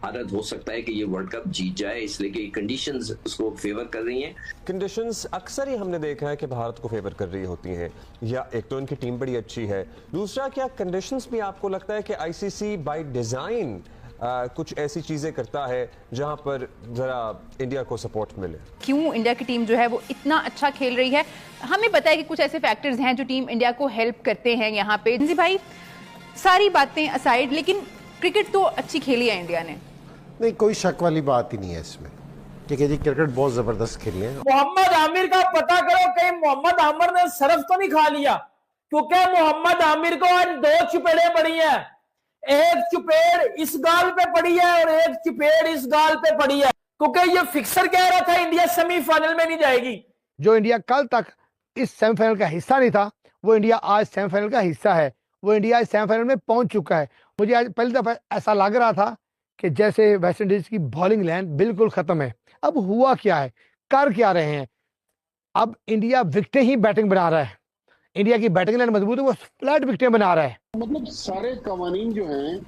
भारत हो सकता है कि ये वर्ल्ड कप जीत जाए, इसलिए कि कंडीशंस उसको फेवर कर रही हैं। कंडीशंस अक्सर ही हमने देखा है कि भारत को फेवर कर रही होती हैं, या एक तो इनकी टीम बड़ी अच्छी है, दूसरा क्या कंडीशंस भी आपको लगता है कि आईसीसी बाय डिजाइन कुछ ऐसी चीजें करता है जहां पर जरा इंडिया को सपोर्ट मिले? क्यों इंडिया की टीम जो है वो इतना अच्छा खेल रही है? हमें पता है कि कुछ ऐसे फैक्टर्स हैं जो टीम इंडिया को हेल्प करते हैं यहाँ पे। जी भाई, सारी बातें असाइड, लेकिन क्रिकेट तो अच्छी खेली है इंडिया ने। नहीं, कोई शक वाली बात ही नहीं है इसमें। ठीक है जी, क्रिकेट बहुत जबरदस्त खेली है। मोहम्मद आमिर का पता करो, कहीं मोहम्मद आमिर ने सरफ तो नहीं खा लिया, क्योंकि मोहम्मद आमिर को आज 2 चुपेड़े पड़ी है। एक चुपेड़ इस गाल पे पड़ी है और एक चुपेड़ इस गाल पे पड़ी है, क्योंकि ये फिक्सर कह रहा था इंडिया सेमीफाइनल में नहीं जाएगी। जो इंडिया कल तक इस सेमीफाइनल का हिस्सा नहीं था, वो इंडिया आज सेमीफाइनल का हिस्सा है। वो इंडिया इस सेमीफाइनल में पहुंच चुका है। मुझे आज पहली दफा ऐसा लग रहा था कि जैसे वेस्ट इंडीज की बॉलिंग लाइन बिल्कुल खत्म है। अब हुआ क्या है, कर क्या रहे हैं? अब इंडिया विकेटें ही बैटिंग बना रहा है। इंडिया की बैटिंग लाइन मजबूत है, वो फ्लैट विकेटें बना रहा है। मतलब सारे कवानीन जो हैं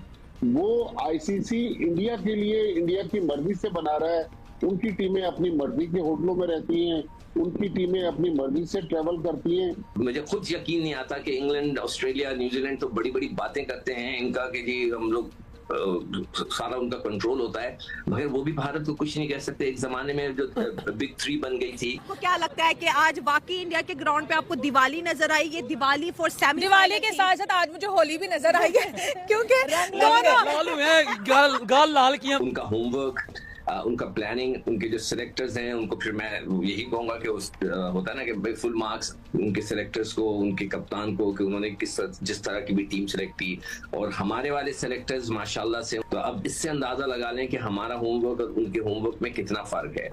वो आईसीसी इंडिया के लिए इंडिया की मर्जी से बना रहा है। उनकी टीमें अपनी मर्जी के होटलों में रहती हैं, उनकी टीमें अपनी मर्जी से ट्रेवल करती हैं। मुझे खुद यकीन नहीं आता कि इंग्लैंड, ऑस्ट्रेलिया, न्यूजीलैंड तो बड़ी बड़ी बातें करते हैं इनका कि जी हम लोग सारा उनका कंट्रोल होता है, मगर वो भी भारत को कुछ नहीं कह सकते। एक जमाने में जो बिग 3 बन गई थी। आपको क्या लगता है कि आज वाकई इंडिया के ग्राउंड पे आपको दिवाली नजर आई? ये दिवाली फॉर सेमी, दिवाली के साथ साथ आज मुझे होली भी नजर आई है क्योंकि गाल लाल किया। उनका होमवर्क, उनका प्लानिंग, उनके जो सिलेक्टर्स हैं उनको फिर मैं यही कहूंगा कि उस होता है ना कि भाई फुल मार्क्स उनके सिलेक्टर्स को, उनके कप्तान को, कि उन्होंने जिस तरह की भी टीम सिलेक्ट की, और हमारे वाले सिलेक्टर्स माशाल्लाह से। तो अब इससे अंदाजा लगा लें कि हमारा होमवर्क और उनके होमवर्क में कितना फर्क है।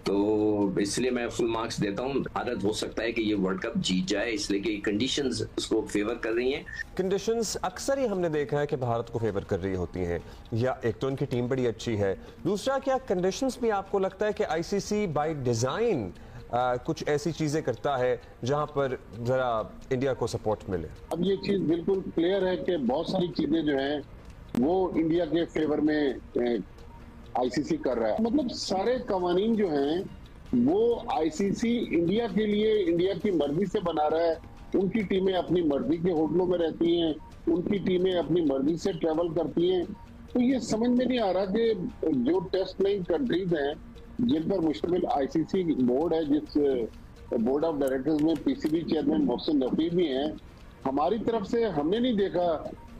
तो इसलिए मैं फुल मार्क्स देता हूँ। भारत हो सकता है कि ये वर्ल्ड कप जीत जाए, इसलिए कि कंडीशंस उसको फेवर कर रही हैं। कंडीशंस अक्सर ही हमने देखा है कि भारत को फेवर कर रही होती हैं, या एक तो इनकी टीम बड़ी अच्छी है, दूसरा क्या कंडीशंस भी आपको लगता है कि आईसीसी बाय डिजाइन कुछ ऐसी चीजें करता है जहां पर जरा इंडिया को सपोर्ट मिले? अब ये चीज बिल्कुल क्लियर है कि बहुत सारी चीजें जो हैं वो इंडिया के फेवर में आईसीसी कर रहा है। मतलब सारे कवानीन जो हैं वो आईसीसी इंडिया के लिए इंडिया की मर्जी से बना रहा है। उनकी टीमें अपनी मर्जी के होटलों में रहती हैं, उनकी टीमें अपनी मर्जी से ट्रेवल करती हैं। तो ये समझ में नहीं आ रहा कि जो टेस्ट प्लेइंग कंट्रीज हैं जिन पर मुश्तमिल आईसीसी बोर्ड है, जिस बोर्ड ऑफ डायरेक्टर्स में पीसीबी चेयरमैन मोहसिन रफी भी हैं, हमारी तरफ से हमने नहीं देखा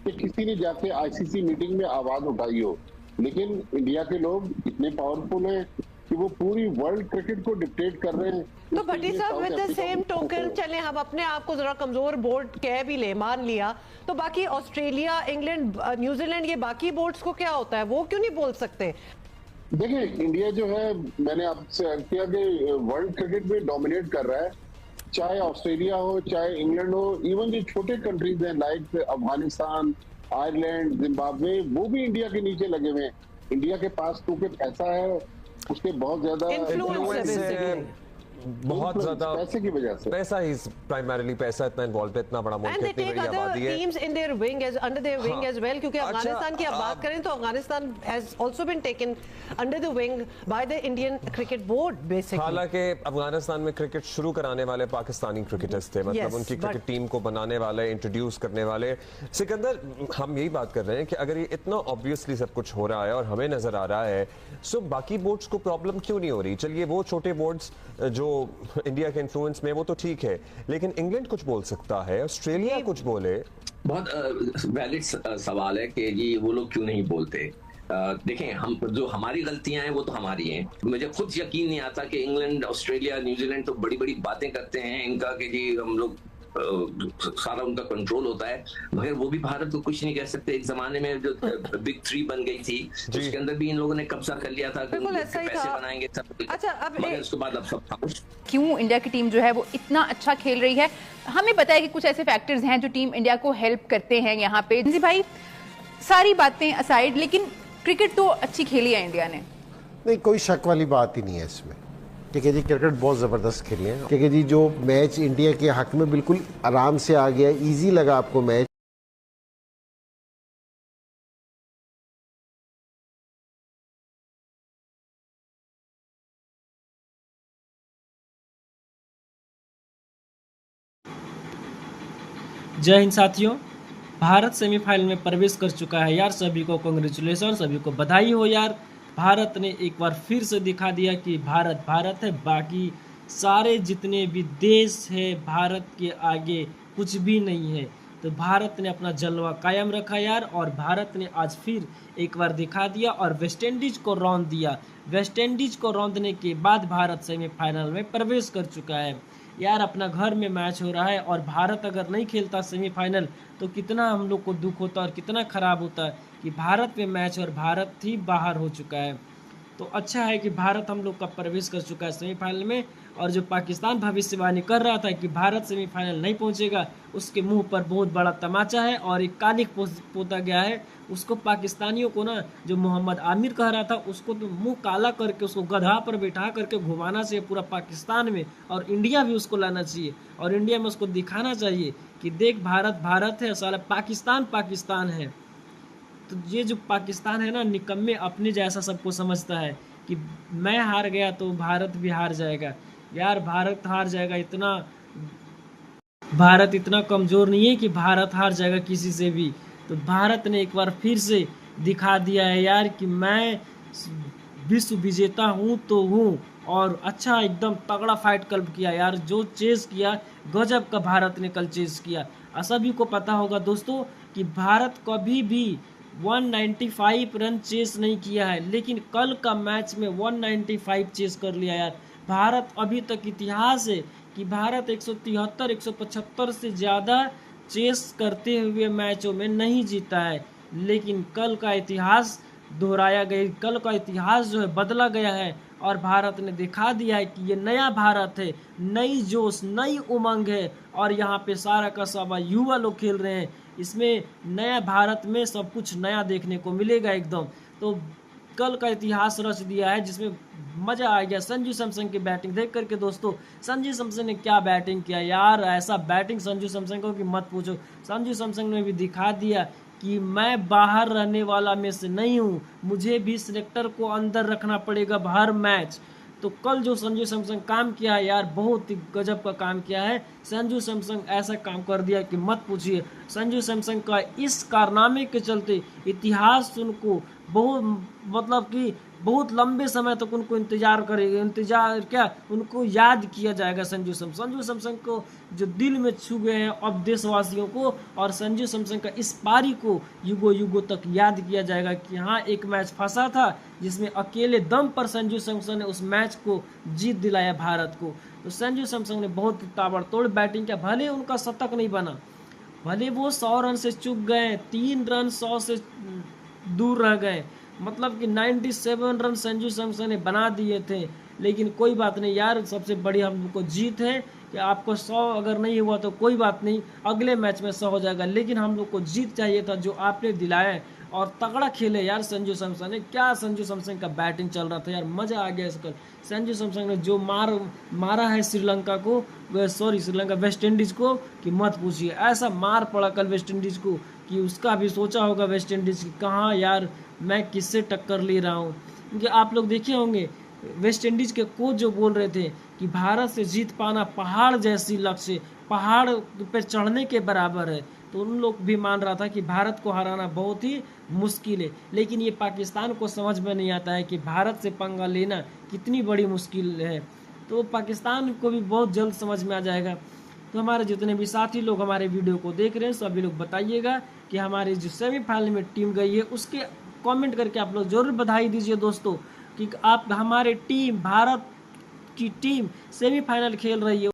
कि किसी ने जाके आईसीसी मीटिंग में आवाज उठाई हो। लेकिन इंडिया के लोग इतने पावरफुल हैं कि वो पूरी वर्ल्ड क्रिकेट को डिक्टेट कर रहे हैं। तो भट्टी साहब, विद द सेम टोकन, चले हम अपने आप को जरा कमजोर बोर्ड कह भी ले, मान लिया, तो बाकी ऑस्ट्रेलिया, इंग्लैंड, न्यूजीलैंड, ये बाकी बोर्ड्स को क्या होता है? वो क्यों नहीं बोल सकते? देखिए, इंडिया जो है, मैंने आपसे अर्ज किया कि वर्ल्ड क्रिकेट में डोमिनेट कर रहा है। चाहे ऑस्ट्रेलिया हो, चाहे इंग्लैंड हो, इवन जो छोटे कंट्रीज हैं लाइक अफगानिस्तान, आयरलैंड, जिम्बाब्वे, वो भी इंडिया के नीचे लगे हुए हैं। इंडिया के पास क्योंकि पैसा है, उसके बहुत ज्यादा बहुत ज्यादा पैसे की वजह से, पैसा ही प्राइमरीली पैसा इतना इन्वॉल्व है, इतना बड़ा मुल्क है, इतनी बड़ी आबादी है। Teams in their wing as under their wing as well, क्योंकि अफगानिस्तान की आप बात करें तो Afghanistan has also been taken under the wing by the Indian cricket board basically. हालांकि अफगानिस्तान में क्रिकेट शुरू कराने वाले पाकिस्तानी क्रिकेटर्स थे, मतलब उनकी क्रिकेट टीम को बनाने वाले, इंट्रोड्यूस करने वाले। सिकंदर, हम यही बात कर रहे हैं कि अगर ये इतना ऑब्वियसली सब कुछ हो रहा है और हमें नजर आ रहा है, सो बाकी बोर्ड्स को प्रॉब्लम क्यों नहीं हो रही? चलिए वो छोटे बोर्ड्स जो इंडिया के इन्फ्लुएंस में, वो तो ठीक है, लेकिन इंग्लैंड कुछ बोल सकता है, ऑस्ट्रेलिया कुछ बोले। बहुत वैलिड सवाल है कि जी वो लोग क्यों नहीं बोलते। देखें, हम जो हमारी गलतियां हैं वो तो हमारी हैं। मुझे खुद यकीन नहीं आता कि इंग्लैंड, ऑस्ट्रेलिया, न्यूजीलैंड तो बड़ी बड़ी बातें करते हैं इनका कि जी हम लोग सारा उनका कंट्रोल होता है, मगर वो भी भारत को कुछ नहीं कह सकते। एक जमाने में जो बिग 3 बन गई थी, उसके अंदर भी इन लोगों ने कब्जा कर लिया था कि पैसे बनाएंगे सब। अच्छा, अब उसके बाद अब सब खामोश। क्यों इंडिया की टीम जो है वो इतना अच्छा खेल रही है? हमें पता है कि कुछ ऐसे फैक्टर्स हैं जो टीम इंडिया को हेल्प करते हैं यहाँ पे। जी भाई, सारी बातें असाइड, लेकिन क्रिकेट तो अच्छी खेली है इंडिया ने। नहीं, कोई शक वाली बात ही नहीं है इसमें। ठीक है जी, क्रिकेट बहुत ज़बरदस्त खेली है। ठीक है जी, जो मैच इंडिया के हक में बिल्कुल आराम से आ गया, इजी लगा आपको मैच। जय हिंद साथियों, भारत सेमीफाइनल में प्रवेश कर चुका है यार। सभी को कांग्रेचुलेसन, सभी को बधाई हो यार। भारत ने एक बार फिर से दिखा दिया कि भारत भारत है, बाकी सारे जितने भी देश है भारत के आगे कुछ भी नहीं है। तो भारत ने अपना जलवा कायम रखा यार, और भारत ने आज फिर एक बार दिखा दिया और वेस्ट इंडीज को रौंद दिया। वेस्ट इंडीज को रौंदने के बाद भारत सेमीफाइनल में प्रवेश कर चुका है यार। अपना घर में मैच हो रहा है और भारत अगर नहीं खेलता सेमीफाइनल तो कितना हम लोग को दुख होता और कितना ख़राब होता कि भारत में मैच और भारत ही बाहर हो चुका है। तो अच्छा है कि भारत हम लोग का प्रवेश कर चुका है सेमीफाइनल में, और जो पाकिस्तान भविष्यवाणी कर रहा था कि भारत सेमीफाइनल नहीं पहुंचेगा, उसके मुंह पर बहुत बड़ा तमाचा है और एक कालिक पोता गया है। उसको पाकिस्तानियों को ना, जो मोहम्मद आमिर कह रहा था, उसको तो मुंह काला करके उसको गधा पर बैठा करके घुमाना चाहिए पूरा पाकिस्तान में, और इंडिया भी उसको लाना चाहिए और इंडिया में उसको दिखाना चाहिए कि देख भारत भारत है, साला पाकिस्तान पाकिस्तान है। तो ये जो पाकिस्तान है ना, निकम्मे अपने जैसा सबको समझता है कि मैं हार गया तो भारत भी हार जाएगा। यार भारत हार जाएगा, भारत इतना कमज़ोर नहीं है कि भारत हार जाएगा किसी से भी। तो भारत ने एक बार फिर से दिखा दिया है यार कि मैं विश्व विजेता हूँ तो हूँ, और अच्छा एकदम तगड़ा फाइट कल किया यार। जो चेस किया गजब का भारत ने कल चेस किया। सभी को पता होगा दोस्तों कि भारत कभी भी 195 रन चेस नहीं किया है, लेकिन कल का मैच में 195 चेस कर लिया यार। भारत अभी तक इतिहास है कि भारत 173 175 से ज़्यादा चेस करते हुए मैचों में नहीं जीता है, लेकिन कल का इतिहास दोहराया गया, कल का इतिहास जो है बदला गया है, और भारत ने दिखा दिया है कि ये नया भारत है, नई जोश नई उमंग है, और यहाँ पे सारा का सारा युवा लोग खेल रहे हैं। इसमें नया भारत में सब कुछ नया देखने को मिलेगा एकदम। तो कल का इतिहास रच दिया है जिसमें मज़ा आ गया। संजू सैमसन की बैटिंग देख करके दोस्तों, संजू सैमसन ने क्या बैटिंग किया यार, ऐसा बैटिंग संजू सैमसन को कि मत पूछो। संजू सैमसन ने भी दिखा दिया कि मैं बाहर रहने वाला में से नहीं हूँ, मुझे भी सिलेक्टर को अंदर रखना पड़ेगा हर मैच। तो कल जो संजू सैमसन काम किया है यार, बहुत ही गजब का काम किया है। संजू सैमसन ऐसा काम कर दिया कि मत पूछिए। संजू सैमसन का इस कारनामे के चलते इतिहास उनको बहुत लंबे समय तक उनको उनको याद किया जाएगा। संजू सैमसन को जो दिल में छू गए हैं अब देशवासियों को, और संजू सैमसन का इस पारी को युगों युगों तक याद किया जाएगा कि हाँ, एक मैच फंसा था जिसमें अकेले दम पर संजू सैमसन ने उस मैच को जीत दिलाया भारत को। तो संजू सैमसन ने बहुत ताबड़तोड़ बैटिंग किया। भले उनका शतक नहीं बना, भले वो 100 रन से चूक गए, 3 रन 100 से दूर रह गए, मतलब कि 97 रन संजू सैमसन ने बना दिए थे, लेकिन कोई बात नहीं यार। सबसे बड़ी हमको जीत है कि आपको 100 अगर नहीं हुआ तो कोई बात नहीं, अगले मैच में 100 हो जाएगा, लेकिन हम लोग को जीत चाहिए था जो आपने दिलाया है। और तगड़ा खेले यार संजू सैमसन ने, क्या संजू सैमसन का बैटिंग चल रहा था यार, मज़ा आ गया इसका। संजू सैमसन ने जो मारा है वेस्ट इंडीज़ को कि मत पूछिए। ऐसा मार पड़ा कल वेस्ट इंडीज़ को कि उसका भी सोचा होगा वेस्ट इंडीज़ की कहाँ यार मैं किससे टक्कर ले रहा हूँ। क्योंकि आप लोग देखे होंगे वेस्ट इंडीज़ के कोच जो बोल रहे थे कि भारत से जीत पाना पहाड़ जैसी लक्ष्य, पहाड़ पर चढ़ने के बराबर है। तो उन लोग भी मान रहा था कि भारत को हराना बहुत ही मुश्किल है, लेकिन ये पाकिस्तान को समझ में नहीं आता है कि भारत से पंगा लेना कितनी बड़ी मुश्किल है। तो पाकिस्तान को भी बहुत जल्द समझ में आ जाएगा। तो हमारे जितने भी साथी लोग हमारे वीडियो को देख रहे हैं, सभी लोग बताइएगा कि हमारी जो सेमीफाइनल में टीम गई है उसके कमेंट करके आप लोग जरूर बधाई दीजिए दोस्तों कि आप हमारे टीम भारत की टीम सेमीफाइनल खेल रही है।